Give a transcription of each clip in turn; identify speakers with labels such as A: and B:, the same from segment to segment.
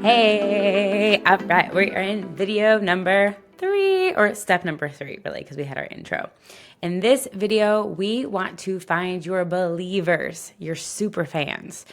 A: Hey, all right, we are in video number 3, or step number 3, really, because we had our intro. In this video, we want to find your believers, your super fans.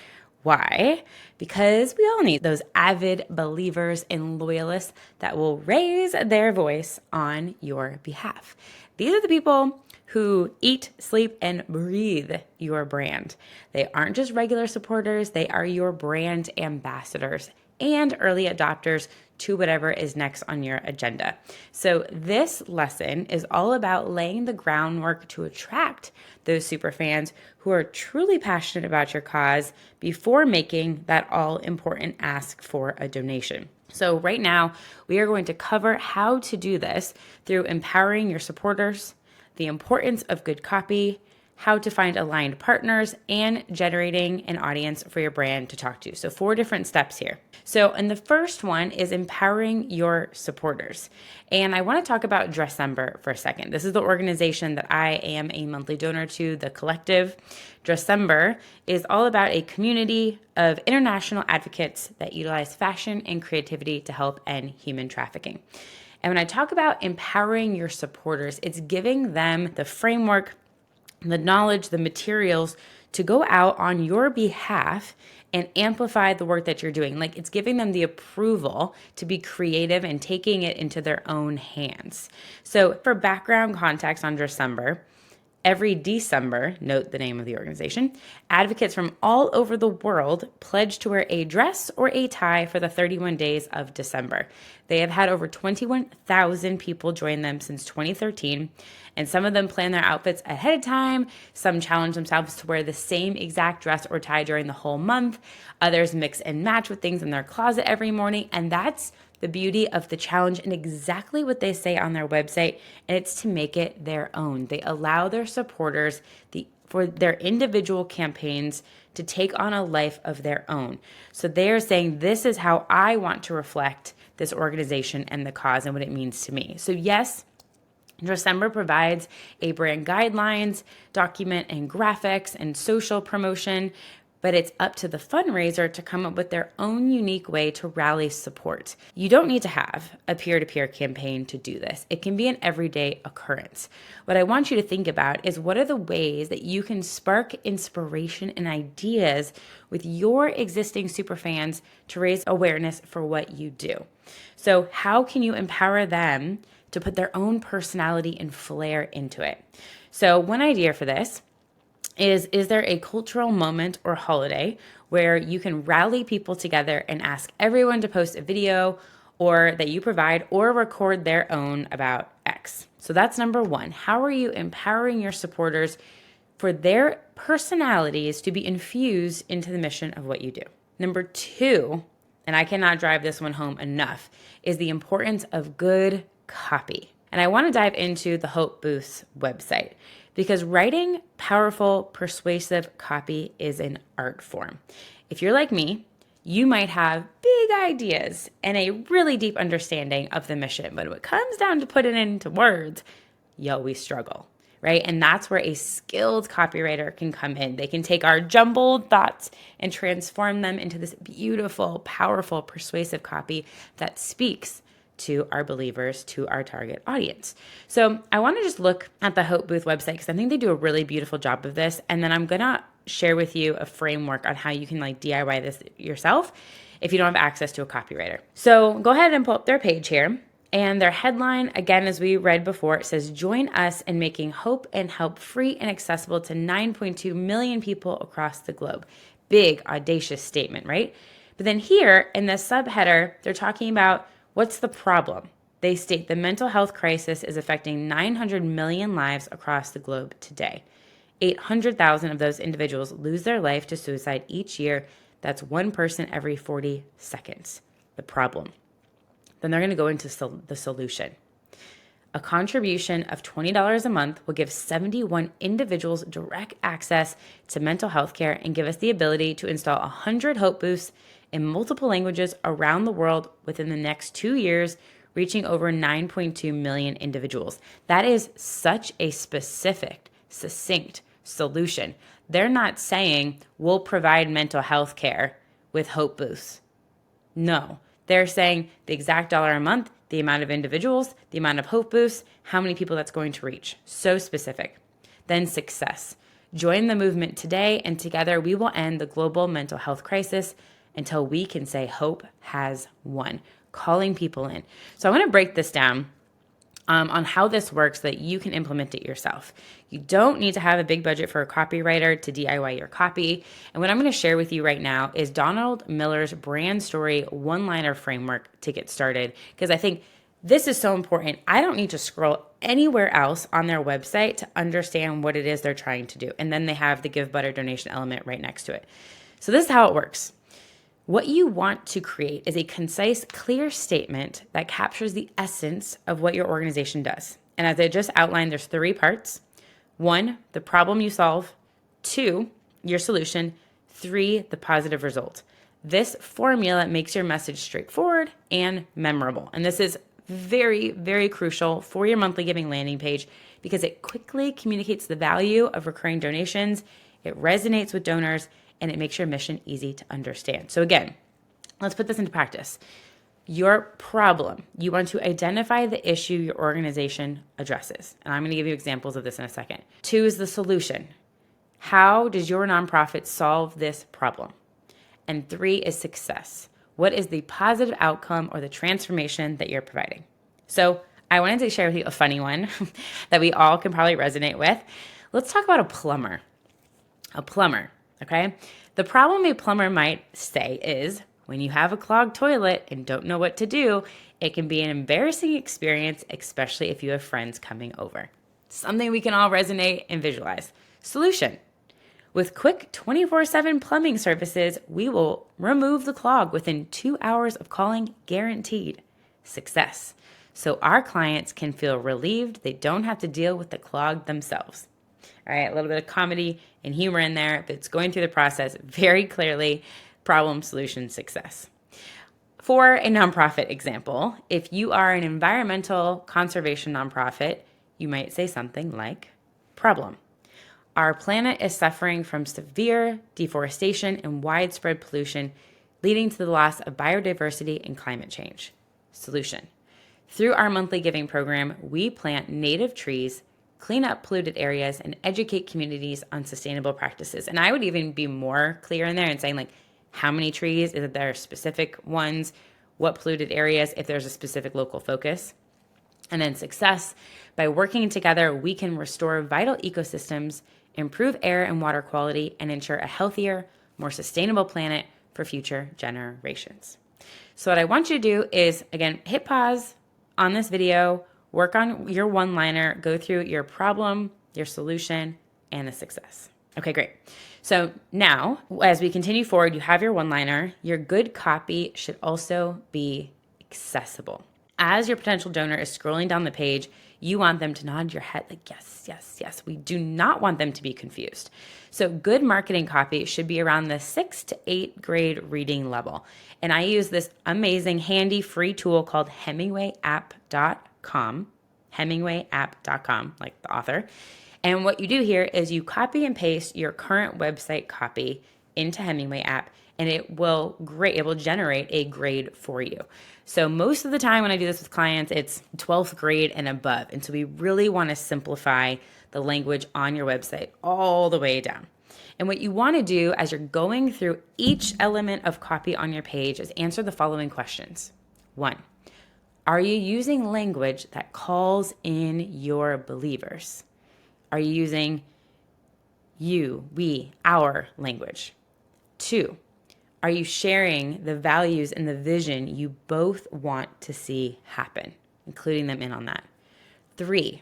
A: Why? Because we all need those avid believers and loyalists that will raise their voice on your behalf. These are the people who eat, sleep, and breathe your brand. They aren't just regular supporters, they are your brand ambassadors and early adopters to whatever is next on your agenda. So this lesson is all about laying the groundwork to attract those super fans who are truly passionate about your cause before making that all important ask for a donation. So right now, we are going to cover how to do this through empowering your supporters, the importance of good copy, how to find aligned partners, and generating an audience for your brand to talk to. So 4 different steps here. So, and the first one is empowering your supporters. And I want to talk about Dressember for a second. This is the organization that I am a monthly donor to, the collective. Dressember is all about a community of international advocates that utilize fashion and creativity to help end human trafficking. And when I talk about empowering your supporters, it's giving them the framework, the knowledge, the materials to go out on your behalf and amplify the work that you're doing. Like, it's giving them the approval to be creative and taking it into their own hands. So for background context on Dressember, every December, note the name of the organization, advocates from all over the world pledge to wear a dress or a tie for the 31 days of December. They have had over 21,000 people join them since 2013, and some of them plan their outfits ahead of time. Some challenge themselves to wear the same exact dress or tie during the whole month. Others mix and match with things in their closet every morning, and that's the beauty of the challenge and exactly what they say on their website, and it's to make it their own. They allow their supporters for their individual campaigns to take on a life of their own. So they're saying, this is how I want to reflect this organization and the cause and what it means to me. So yes, Dressember provides a brand guidelines, document and graphics and social promotion, but it's up to the fundraiser to come up with their own unique way to rally support. You don't need to have a peer-to-peer campaign to do this. It can be an everyday occurrence. What I want you to think about is, what are the ways that you can spark inspiration and ideas with your existing superfans to raise awareness for what you do? So how can you empower them to put their own personality and flair into it? So one idea for this is there a cultural moment or holiday where you can rally people together and ask everyone to post a video or that you provide or record their own about X? So that's number 1. How are you empowering your supporters for their personalities to be infused into the mission of what you do? Number 2, and I cannot drive this one home enough, is the importance of good copy. And I want to dive into the Hope Booth's website, because writing powerful, persuasive copy is an art form. If you're like me, you might have big ideas and a really deep understanding of the mission, but when it comes down to putting it into words, you always struggle, right? And that's where a skilled copywriter can come in. They can take our jumbled thoughts and transform them into this beautiful, powerful, persuasive copy that speaks to our believers, to our target audience. So I want to just look at the Hope Booth website, because I think they do a really beautiful job of this. And then I'm going to share with you a framework on how you can DIY this yourself if you don't have access to a copywriter. So go ahead and pull up their page here. And their headline, again, as we read before, it says, "Join us in making hope and help free and accessible to 9.2 million people across the globe." Big, audacious statement, right? But then here in the subheader, they're talking about, what's the problem? They state the mental health crisis is affecting 900 million lives across the globe today. 800,000 of those individuals lose their life to suicide each year. That's one person every 40 seconds. The problem. Then they're going to go into the solution. A contribution of $20 a month will give 71 individuals direct access to mental health care and give us the ability to install 100 Hope Booths in multiple languages around the world within the next 2 years, reaching over 9.2 million individuals. That is such a specific, succinct solution. They're not saying we'll provide mental health care with Hope Booths. No, they're saying the exact dollar a month, the amount of individuals, the amount of hope boosts, how many people that's going to reach. So specific. Then success. Join the movement today, and together we will end the global mental health crisis until we can say hope has won. Calling people in. So I want to break this down on how this works so that you can implement it yourself. You don't need to have a big budget for a copywriter to DIY your copy. And what I'm going to share with you right now is Donald Miller's brand story one-liner framework to get started, because I think this is so important. I don't need to scroll anywhere else on their website to understand what it is they're trying to do. And then they have the Givebutter donation element right next to it. So this is how it works. What you want to create is a concise, clear statement that captures the essence of what your organization does. And as I just outlined, there's 3 parts. 1, the problem you solve. 2, your solution. 3, the positive result. This formula makes your message straightforward and memorable. And this is very, very crucial for your monthly giving landing page because it quickly communicates the value of recurring donations, it resonates with donors, and it makes your mission easy to understand. So again, let's put this into practice. Your problem, you want to identify the issue your organization addresses. And I'm going to give you examples of this in a second. 2 is the solution. How does your nonprofit solve this problem? And 3 is success. What is the positive outcome or the transformation that you're providing? So I wanted to share with you a funny one that we all can probably resonate with. Let's talk about a plumber. A plumber. Okay. The problem a plumber might say is when you have a clogged toilet and don't know what to do, it can be an embarrassing experience, especially if you have friends coming over. Something we can all resonate and visualize. Solution. With quick 24/7 plumbing services, we will remove the clog within 2 hours of calling, guaranteed. Success. So our clients can feel relieved they don't have to deal with the clog themselves. All right, a little bit of comedy and humor in there, but it's going through the process very clearly. Problem, solution, success. For a nonprofit example, if you are an environmental conservation nonprofit, you might say something like, problem. Our planet is suffering from severe deforestation and widespread pollution, leading to the loss of biodiversity and climate change. Solution. Through our monthly giving program, we plant native trees, clean up polluted areas, and educate communities on sustainable practices. And I would even be more clear in there and saying like, how many trees? Is there specific ones? What polluted areas? If there's a specific local focus. And then success. By working together, we can restore vital ecosystems, improve air and water quality, and ensure a healthier, more sustainable planet for future generations. So what I want you to do is, again, hit pause on this video, work on your one-liner, go through your problem, your solution, and the success. Okay, great. So now, as we continue forward, you have your one-liner. Your good copy should also be accessible. As your potential donor is scrolling down the page, you want them to nod your head like, yes, yes, yes. We do not want them to be confused. So good marketing copy should be around the 6 to 8 grade reading level. And I use this amazing, handy, free tool called HemingwayApp.com, HemingwayApp.com, like the author. And what you do here is you copy and paste your current website copy into Hemingway app, and it will generate a grade for you. So most of the time when I do this with clients, it's 12th grade and above. And so we really want to simplify the language on your website all the way down. And what you want to do as you're going through each element of copy on your page is answer the following questions. 1, are you using language that calls in your believers? Are you using you, we, our language? 2, are you sharing the values and the vision you both want to see happen, including them in on that? 3,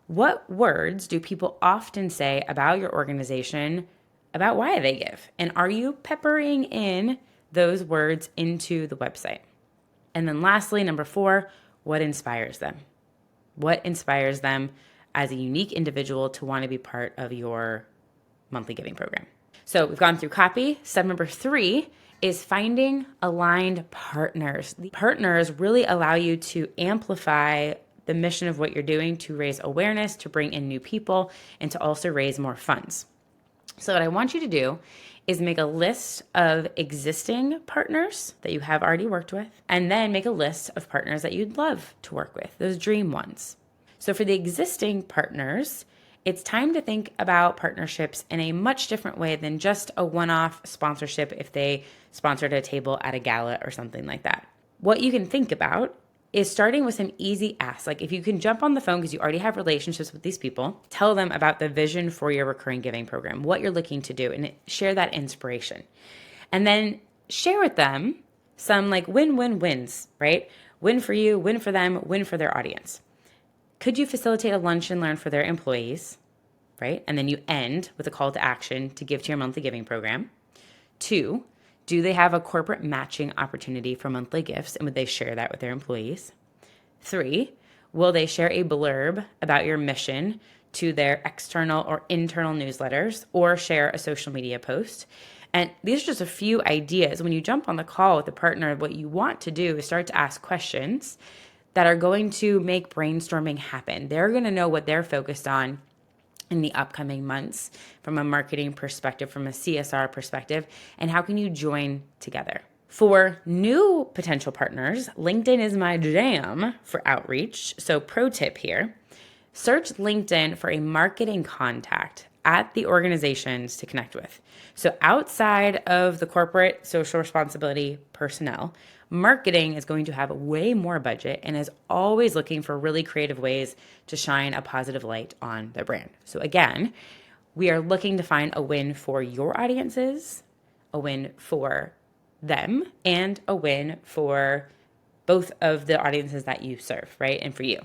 A: what words do people often say about your organization, about why they give? And are you peppering in those words into the website? And then lastly, number 4, what inspires them? What inspires them as a unique individual to want to be part of your monthly giving program? So we've gone through copy. Step number 3 is finding aligned partners. The partners really allow you to amplify the mission of what you're doing, to raise awareness, to bring in new people, and to also raise more funds. So what I want you to do is make a list of existing partners that you have already worked with, and then make a list of partners that you'd love to work with, those dream ones. So for the existing partners, it's time to think about partnerships in a much different way than just a one-off sponsorship if they sponsored a table at a gala or something like that. What you can think about is starting with some easy asks. Like if you can jump on the phone because you already have relationships with these people, tell them about the vision for your recurring giving program, what you're looking to do, and share that inspiration. And then share with them some like win-win-wins, right? Win for you, win for them, win for their audience. Could you facilitate a lunch and learn for their employees, right? And then you end with a call to action to give to your monthly giving program. 2, do they have a corporate matching opportunity for monthly gifts, and would they share that with their employees? 3, will they share a blurb about your mission to their external or internal newsletters or share a social media post? And these are just a few ideas. When you jump on the call with a partner, what you want to do is start to ask questions that are going to make brainstorming happen. They're going to know what they're focused on in the upcoming months from a marketing perspective, from a CSR perspective, and how can you join together? For new potential partners, LinkedIn is my jam for outreach. So pro tip here, search LinkedIn for a marketing contact at the organizations to connect with. So outside of the corporate social responsibility personnel, marketing is going to have way more budget and is always looking for really creative ways to shine a positive light on their brand. So again, we are looking to find a win for your audiences, a win for them, and a win for both of the audiences that you serve, right? And for you.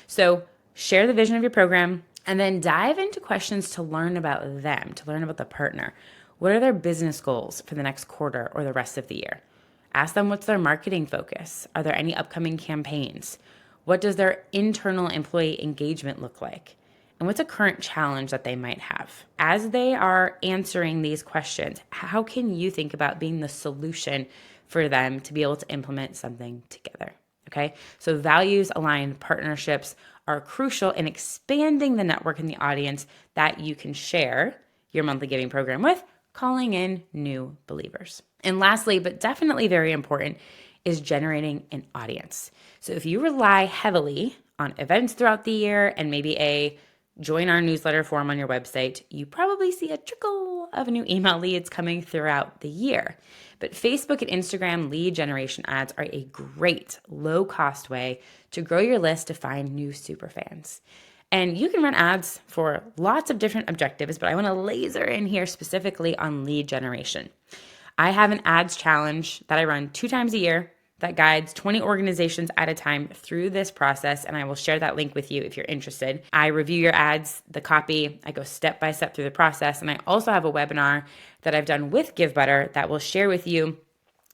A: So share the vision of your program and then dive into questions to learn about them, to learn about the partner. What are their business goals for the next quarter or the rest of the year? Ask them what's their marketing focus. Are there any upcoming campaigns? What does their internal employee engagement look like? And what's a current challenge that they might have? As they are answering these questions, how can you think about being the solution for them to be able to implement something together? Okay, so values aligned partnerships are crucial in expanding the network and the audience that you can share your monthly giving program with, calling in new believers. And lastly, but definitely very important, is generating an audience. So if you rely heavily on events throughout the year and maybe a join our newsletter form on your website, you probably see a trickle of new email leads coming throughout the year. But Facebook and Instagram lead generation ads are a great low-cost way to grow your list to find new superfans. And you can run ads for lots of different objectives, but I want to laser in here specifically on lead generation. I have an ads challenge that I run 2 times a year that guides 20 organizations at a time through this process, and I will share that link with you if you're interested. I review your ads, the copy, I go step by step through the process, and I also have a webinar that I've done with Givebutter that will share with you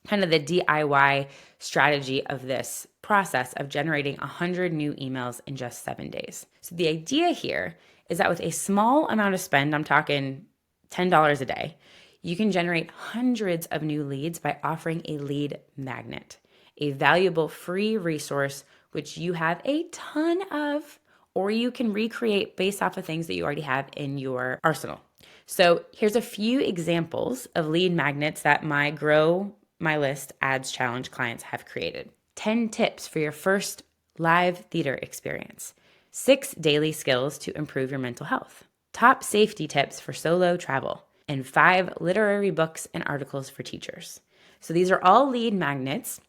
A: kind of the DIY strategy of this process of generating 100 new emails in just 7 days. So the idea here is that with a small amount of spend, I'm talking $10 a day, you can generate hundreds of new leads by offering a lead magnet, a valuable free resource which you have a ton of, or you can recreate based off of things that you already have in your arsenal. So here's a few examples of lead magnets that my Grow My List Ads Challenge clients have created. 10 tips for your first live theater experience. 6 daily skills to improve your mental health. Top safety tips for solo travel. And 5 literary books and articles for teachers. So these are all lead magnets.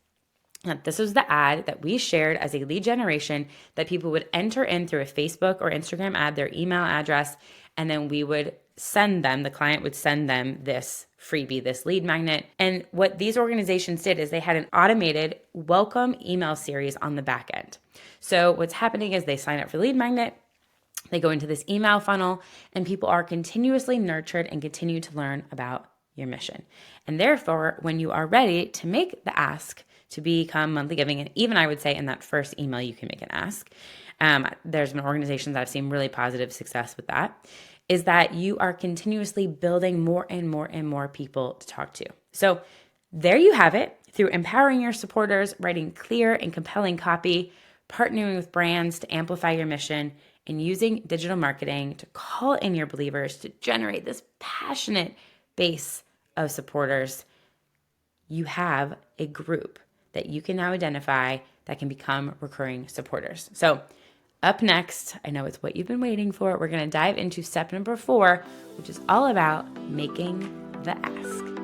A: This was the ad that we shared as a lead generation that people would enter in through a Facebook or Instagram ad, their email address, and then we would send them, the client would send them this freebie, this lead magnet. And what these organizations did is they had an automated welcome email series on the back end. So what's happening is they sign up for lead magnet, they go into this email funnel, and people are continuously nurtured and continue to learn about your mission. And therefore, when you are ready to make the ask to become monthly giving, and even I would say in that first email, you can make an ask. There's been organizations that I've seen really positive success with that, is that you are continuously building more and more and more people to talk to. So there you have it. Through empowering your supporters, writing clear and compelling copy, partnering with brands to amplify your mission, and using digital marketing to call in your believers to generate this passionate base of supporters, you have a group that you can now identify that can become recurring supporters. So up next, I know it's what you've been waiting for. We're going to dive into step number 4, which is all about making the ask.